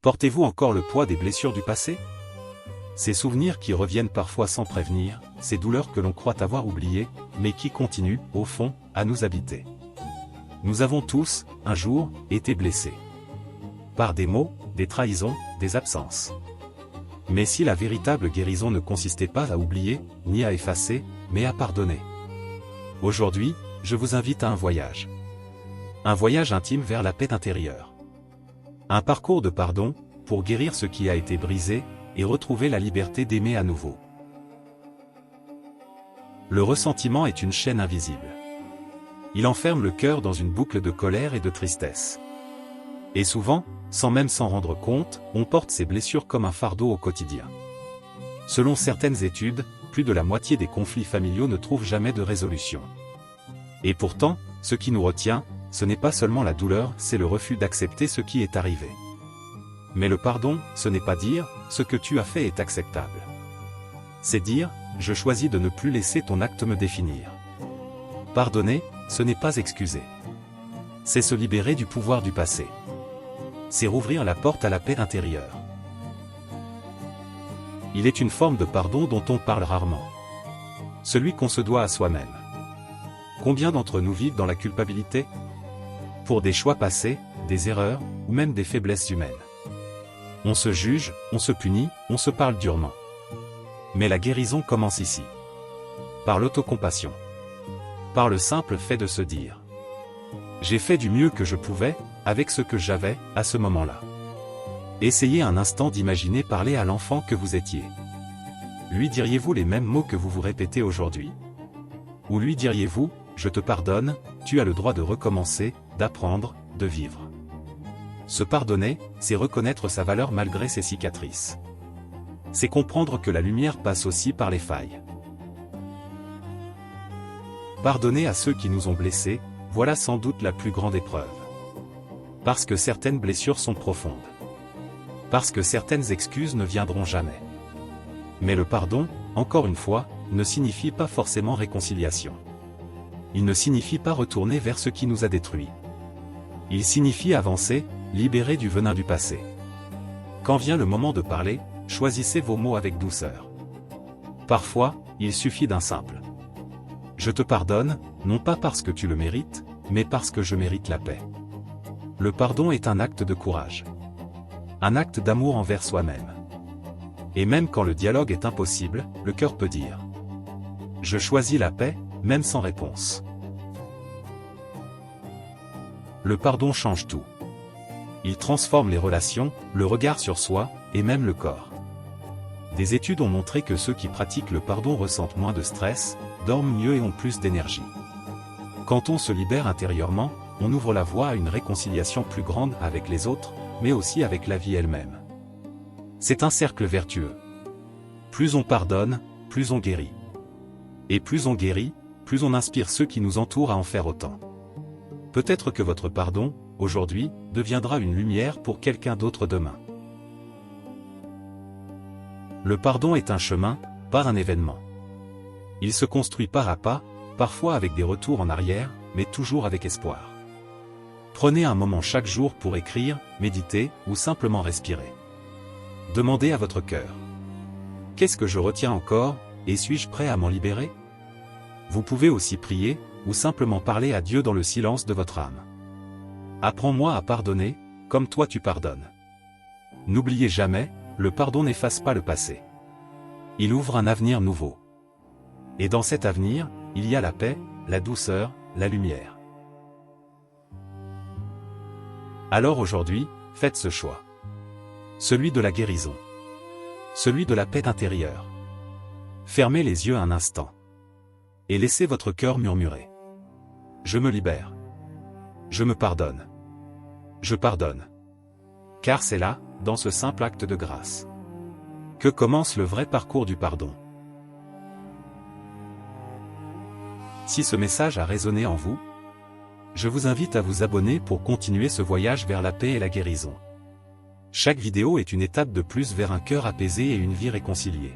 Portez-vous encore le poids des blessures du passé? Ces souvenirs qui reviennent parfois sans prévenir, ces douleurs que l'on croit avoir oubliées, mais qui continuent, au fond, à nous habiter. Nous avons tous, un jour, été blessés. Par des mots, des trahisons, des absences. Mais si la véritable guérison ne consistait pas à oublier, ni à effacer, mais à pardonner. Aujourd'hui, je vous invite à un voyage. Un voyage intime vers la paix intérieure. Un parcours de pardon, pour guérir ce qui a été brisé, et retrouver la liberté d'aimer à nouveau. Le ressentiment est une chaîne invisible. Il enferme le cœur dans une boucle de colère et de tristesse. Et souvent, sans même s'en rendre compte, on porte ces blessures comme un fardeau au quotidien. Selon certaines études, plus de la moitié des conflits familiaux ne trouvent jamais de résolution. Et pourtant, ce qui nous retient, ce n'est pas seulement la douleur, c'est le refus d'accepter ce qui est arrivé. Mais le pardon, ce n'est pas dire « ce que tu as fait est acceptable ». C'est dire « je choisis de ne plus laisser ton acte me définir ». Pardonner, ce n'est pas excuser. C'est se libérer du pouvoir du passé. C'est rouvrir la porte à la paix intérieure. Il est une forme de pardon dont on parle rarement. Celui qu'on se doit à soi-même. Combien d'entre nous vivent dans la culpabilité? Pour des choix passés, des erreurs, ou même des faiblesses humaines. On se juge, on se punit, on se parle durement. Mais la guérison commence ici. Par l'autocompassion. Par le simple fait de se dire « J'ai fait du mieux que je pouvais, avec ce que j'avais, à ce moment-là ». Essayez un instant d'imaginer parler à l'enfant que vous étiez. Lui diriez-vous les mêmes mots que vous vous répétez aujourd'hui? Ou lui diriez-vous « Je te pardonne, tu as le droit de recommencer, d'apprendre, de vivre ». Se pardonner, c'est reconnaître sa valeur malgré ses cicatrices. C'est comprendre que la lumière passe aussi par les failles. Pardonner à ceux qui nous ont blessés, voilà sans doute la plus grande épreuve. Parce que certaines blessures sont profondes. Parce que certaines excuses ne viendront jamais. Mais le pardon, encore une fois, ne signifie pas forcément réconciliation. Il ne signifie pas retourner vers ce qui nous a détruits. Il signifie avancer, libéré du venin du passé. Quand vient le moment de parler, choisissez vos mots avec douceur. Parfois, il suffit d'un simple « Je te pardonne, non pas parce que tu le mérites, mais parce que je mérite la paix ». Le pardon est un acte de courage. Un acte d'amour envers soi-même. Et même quand le dialogue est impossible, le cœur peut dire « Je choisis la paix, même sans réponse ». Le pardon change tout. Il transforme les relations, le regard sur soi, et même le corps. Des études ont montré que ceux qui pratiquent le pardon ressentent moins de stress, dorment mieux et ont plus d'énergie. Quand on se libère intérieurement, on ouvre la voie à une réconciliation plus grande avec les autres, mais aussi avec la vie elle-même. C'est un cercle vertueux. Plus on pardonne, plus on guérit. Et plus on guérit, plus on inspire ceux qui nous entourent à en faire autant. Peut-être que votre pardon, aujourd'hui, deviendra une lumière pour quelqu'un d'autre demain. Le pardon est un chemin, pas un événement. Il se construit pas à pas, parfois avec des retours en arrière, mais toujours avec espoir. Prenez un moment chaque jour pour écrire, méditer, ou simplement respirer. Demandez à votre cœur. Qu'est-ce que je retiens encore, et suis-je prêt à m'en libérer? Vous pouvez aussi prier, ou simplement parler à Dieu dans le silence de votre âme. Apprends-moi à pardonner, comme toi tu pardonnes. N'oubliez jamais, le pardon n'efface pas le passé. Il ouvre un avenir nouveau. Et dans cet avenir, il y a la paix, la douceur, la lumière. Alors aujourd'hui, faites ce choix. Celui de la guérison. Celui de la paix intérieure. Fermez les yeux un instant. Et laissez votre cœur murmurer. Je me libère. Je me pardonne. Je pardonne. Car c'est là, dans ce simple acte de grâce, que commence le vrai parcours du pardon. Si ce message a résonné en vous, je vous invite à vous abonner pour continuer ce voyage vers la paix et la guérison. Chaque vidéo est une étape de plus vers un cœur apaisé et une vie réconciliée.